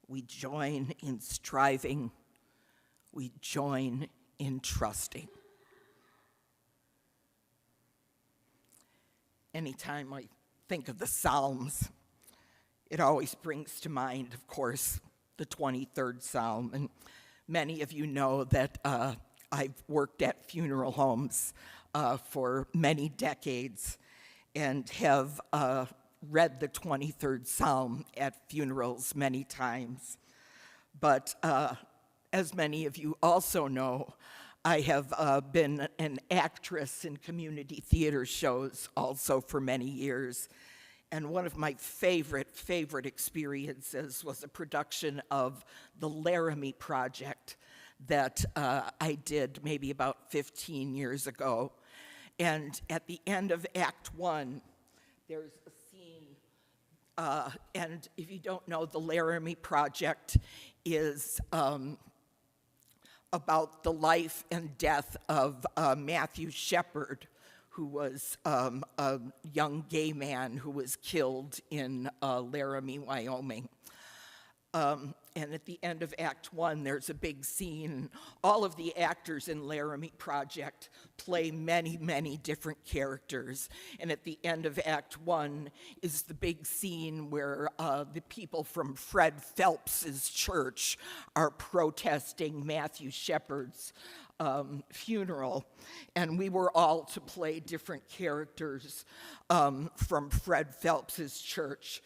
We join in striving. We join in trusting. Anytime I think of the Psalms, it always brings to mind, of course, the 23rd Psalm. And many of you know that I've worked at funeral homes for many decades and have read the 23rd Psalm at funerals many times. But as many of you also know, I have been an actress in community theater shows also for many years. And one of my favorite experiences was a production of the Laramie Project that I did maybe about 15 years ago. And at the end of Act 1, there's a scene, and if you don't know, the Laramie Project is about the life and death of Matthew Shepard, who was a young gay man who was killed in Laramie, Wyoming. And at the end of Act 1, there's a big scene. All of the actors in Laramie Project play many different characters. And at the end of Act 1 is the big scene where the people from Fred Phelps's church are protesting Matthew Shepard's funeral. And we were all to play different characters from Fred Phelps's church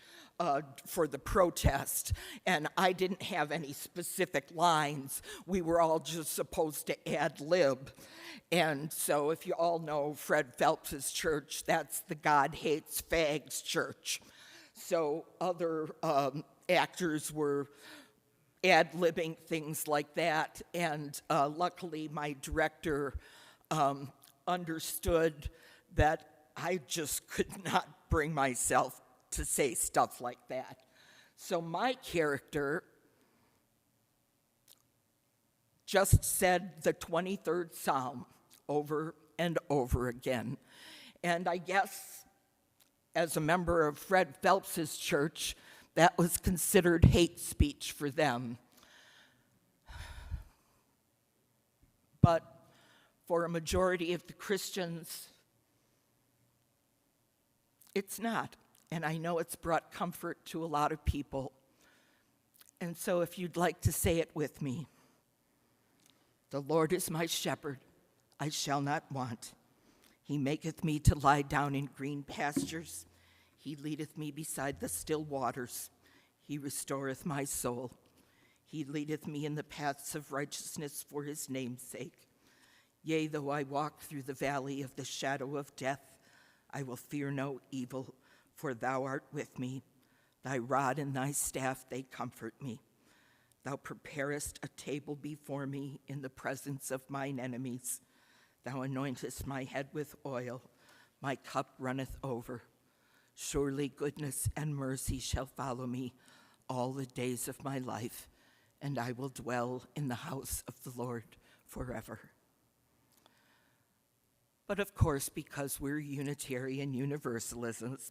for the protest, and I didn't have any specific lines. We were all just supposed to ad lib. And so if you all know Fred Phelps's church, that's the God Hates Fags church. So other actors were ad-libbing things like that, and luckily my director understood that I just could not bring myself to say stuff like that. So my character just said the 23rd Psalm over and over again. And I guess as a member of Fred Phelps's church, that was considered hate speech for them. But for a majority of the Christians, it's not. And I know it's brought comfort to a lot of people. And so if you'd like to say it with me, the Lord is my shepherd, I shall not want. He maketh me to lie down in green pastures. He leadeth me beside the still waters. He restoreth my soul. He leadeth me in the paths of righteousness for his name's sake. Yea, though I walk through the valley of the shadow of death, I will fear no evil, for thou art with me. Thy rod and thy staff, they comfort me. Thou preparest a table before me in the presence of mine enemies. Thou anointest my head with oil. My cup runneth over. Surely goodness and mercy shall follow me all the days of my life, and I will dwell in the house of the Lord forever. But of course, because we're Unitarian Universalists,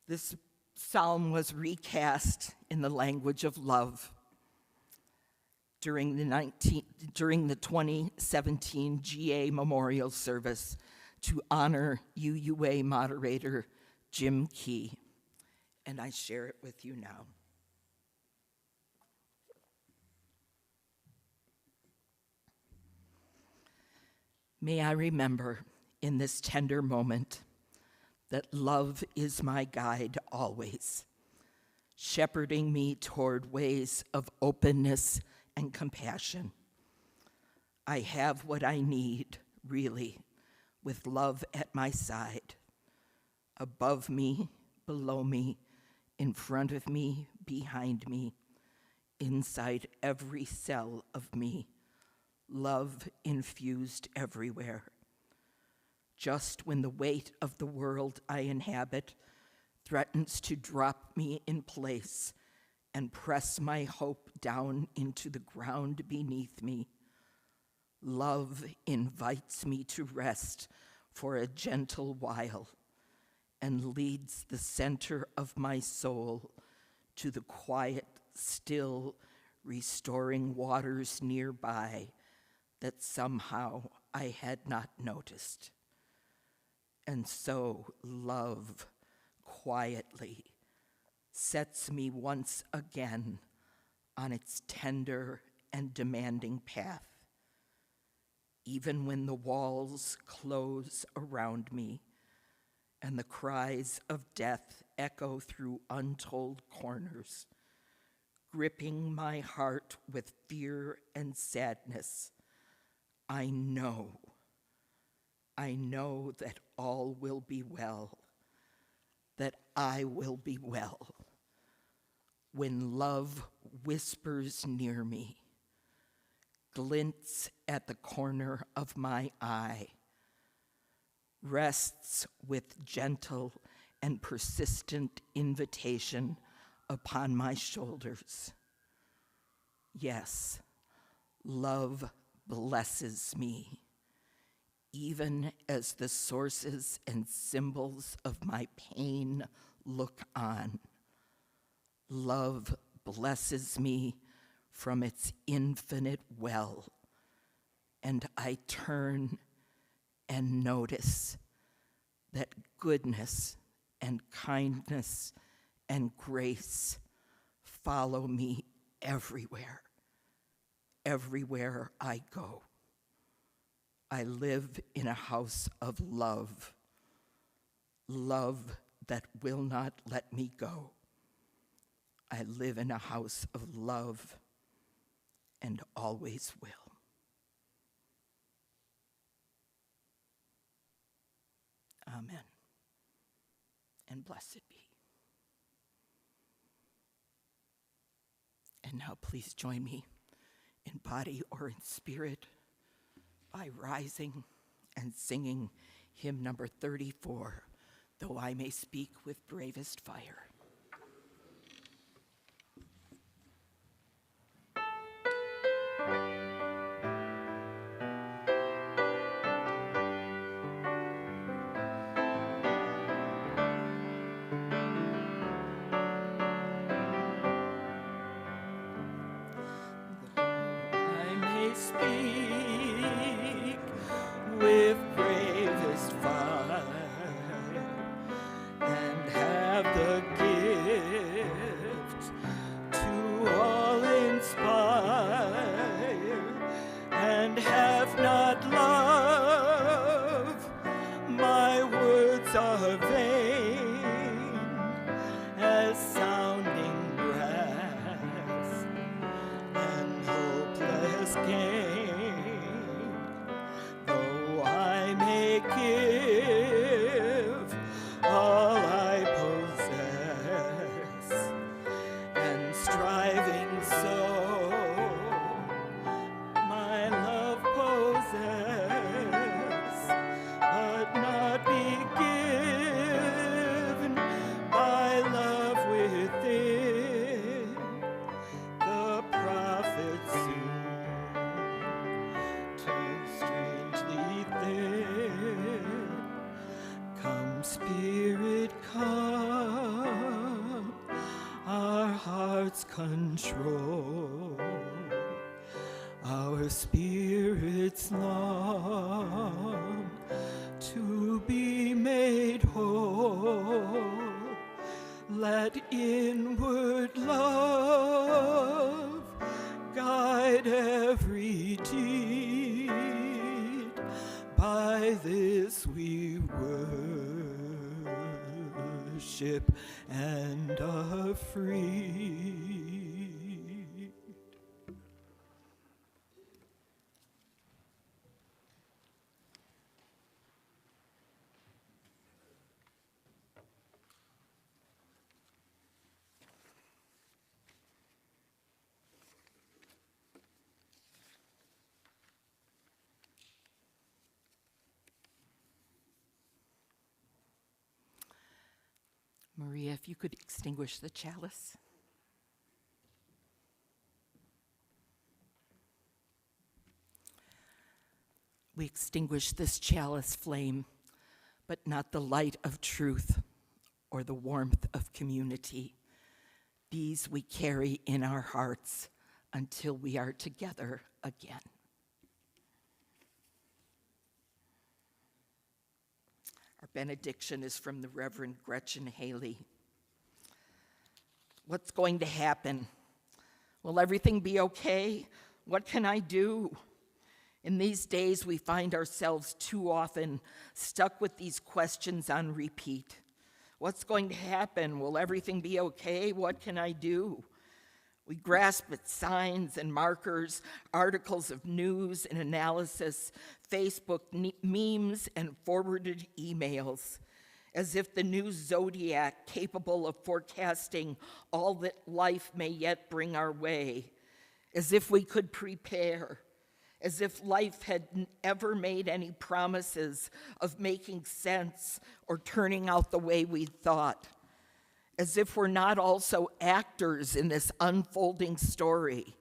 this psalm was recast in the language of love during the 2017 GA Memorial Service to honor UUA moderator Jim Key, and I share it with you now. May I remember in this tender moment that love is my guide always, shepherding me toward ways of openness and compassion. I have what I need, really, with love at my side, above me, below me, in front of me, behind me, inside every cell of me, love infused everywhere. Just when the weight of the world I inhabit threatens to drop me in place and press my hope down into the ground beneath me, love invites me to rest for a gentle while and leads the center of my soul to the quiet, still, restoring waters nearby that somehow I had not noticed. And so love quietly sets me once again on its tender and demanding path. Even when the walls close around me and the cries of death echo through untold corners, gripping my heart with fear and sadness, I know that all will be well, that I will be well, when love whispers near me, glints at the corner of my eye, rests with gentle and persistent invitation upon my shoulders. Yes, love blesses me, even as the sources and symbols of my pain look on. Love blesses me from its infinite well, and I turn and notice that goodness and kindness and grace follow me everywhere I go. I live in a house of love, love that will not let me go. I live in a house of love and always will. Amen. And blessed be. And now please join me in body or in spirit by rising and singing hymn number 34, Though I May Speak with Bravest Fire. I may speak with bravest fire and have the gift to all inspire and have not love, my words are vain as sounding brass and hopeless gain. Though I may give all I possess, and striving so my love possess, but not be given by love within, the prophet soon turns strangely thin. Come, Spirit, come, our hearts control, our spirits long to be made whole. Let inward love guide every deed. By this we worship worship and are free. Maria, if you could extinguish the chalice. We extinguish this chalice flame, but not the light of truth or the warmth of community. These we carry in our hearts until we are together again. Our benediction is from the Reverend Gretchen Haley. What's going to happen? Will everything be okay? What can I do? In these days, we find ourselves too often stuck with these questions on repeat. What's going to happen? Will everything be okay? What can I do? We grasp at signs and markers, articles of news and analysis, Facebook memes, and forwarded emails, as if the new zodiac capable of forecasting all that life may yet bring our way, as if we could prepare, as if life had ever made any promises of making sense or turning out the way we thought, as if we're not also actors in this unfolding story.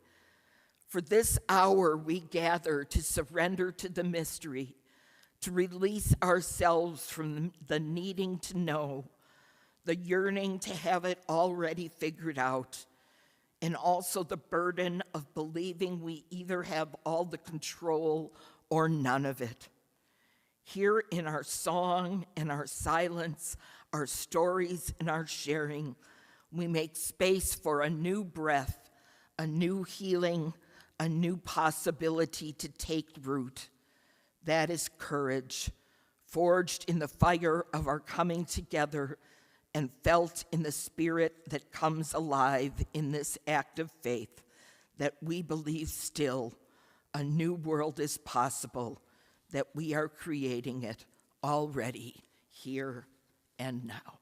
For this hour we gather to surrender to the mystery, to release ourselves from the needing to know, the yearning to have it already figured out, and also the burden of believing we either have all the control or none of it. Here in our song and our silence, our stories and our sharing, we make space for a new breath, a new healing, a new possibility to take root. That is courage, forged in the fire of our coming together and felt in the spirit that comes alive in this act of faith, that we believe still a new world is possible, that we are creating it already, here and now.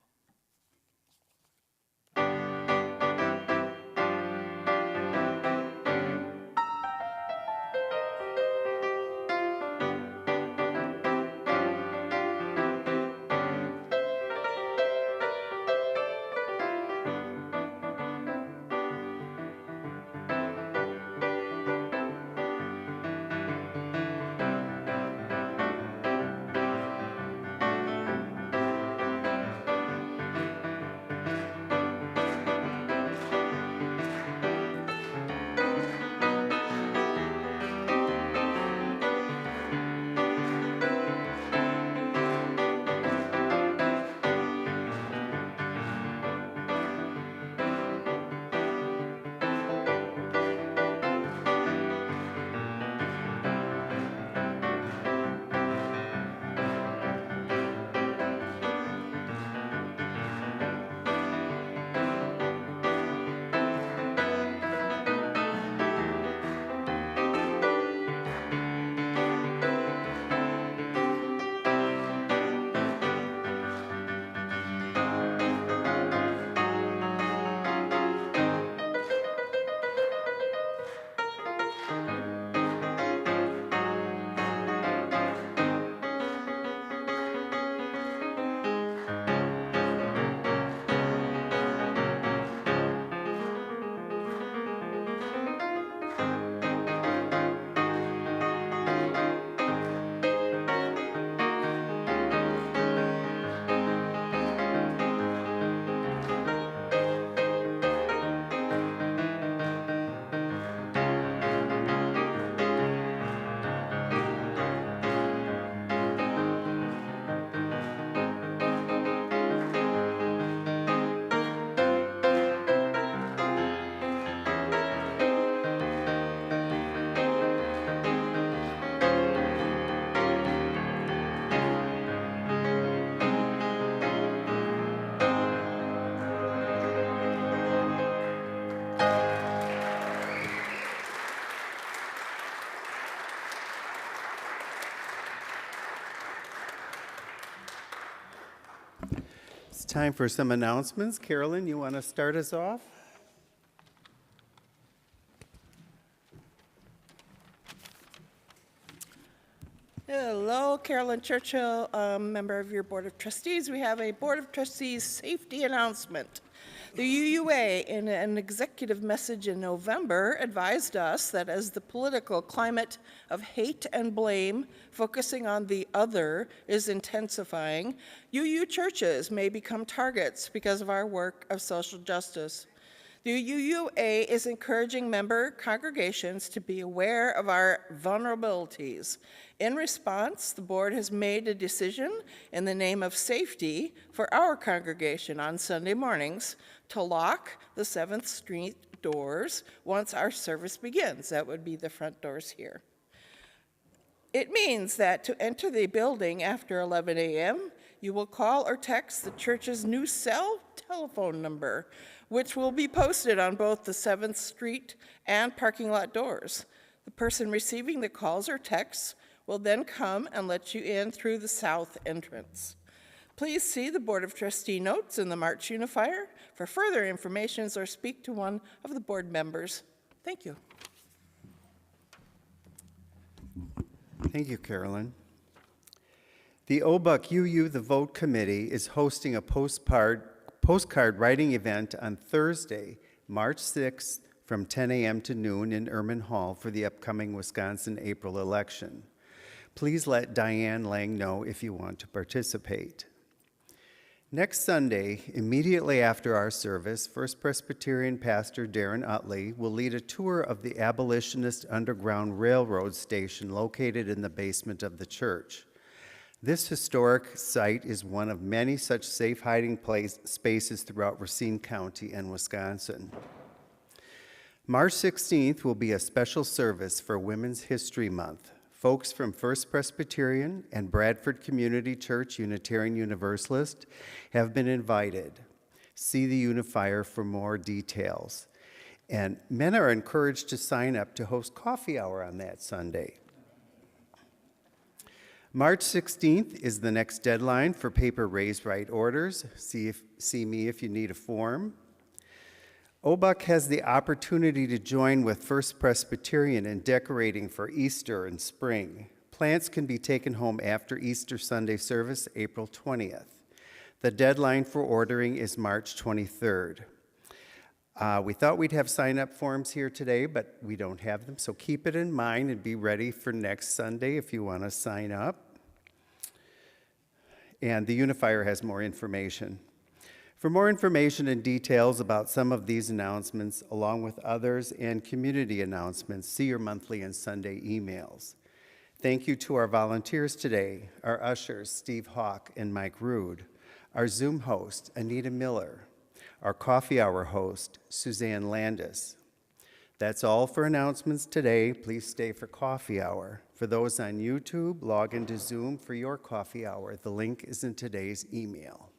It's time for some announcements. Carolyn, you want to start us off? Hello, Carolyn Churchill, member of your Board of Trustees. We have a Board of Trustees safety announcement. The UUA, in an executive message in November, advised us that as the political climate of hate and blame, focusing on the other, is intensifying, UU churches may become targets because of our work of social justice. The UUA is encouraging member congregations to be aware of our vulnerabilities. In response, the board has made a decision in the name of safety for our congregation on Sunday mornings to lock the 7th Street doors once our service begins. That would be the front doors here. It means that to enter the building after 11 a.m., you will call or text the church's new cell telephone number, which will be posted on both the 7th Street and parking lot doors. The person receiving the calls or texts will then come and let you in through the south entrance. Please see the Board of Trustee notes in the March Unifier for further information or speak to one of the board members. Thank you. Thank you, Carolyn. The OBUUC UU The Vote Committee is hosting a postcard writing event on Thursday, March 6th from 10 a.m. to noon in Erman Hall for the upcoming Wisconsin April election. Please let Diane Lang know if you want to participate. Next Sunday, immediately after our service, First Presbyterian Pastor Darren Utley will lead a tour of the Abolitionist Underground Railroad station located in the basement of the church. This historic site is one of many such safe hiding spaces throughout Racine County and Wisconsin. March 16th will be a special service for Women's History Month. Folks from First Presbyterian and Bradford Community Church Unitarian Universalist have been invited. See the Unifier for more details. And men are encouraged to sign up to host coffee hour on that Sunday. March 16th is the next deadline for paper raise right orders. See me if you need a form. OBUUC has the opportunity to join with First Presbyterian in decorating for Easter and spring. Plants can be taken home after Easter Sunday service, April 20th. The deadline for ordering is March 23rd. We thought we'd have sign-up forms here today, but we don't have them, so keep it in mind and be ready for next Sunday if you want to sign up. And the Unifier has more information. For more information and details about some of these announcements, along with others and community announcements, see your monthly and Sunday emails. Thank you to our volunteers today, our ushers, Steve Hawk and Mike Rude, our Zoom host, Anita Miller, our coffee hour host, Suzanne Landis. That's all for announcements today. Please stay for coffee hour. For those on YouTube, log into Zoom for your coffee hour. The link is in today's email.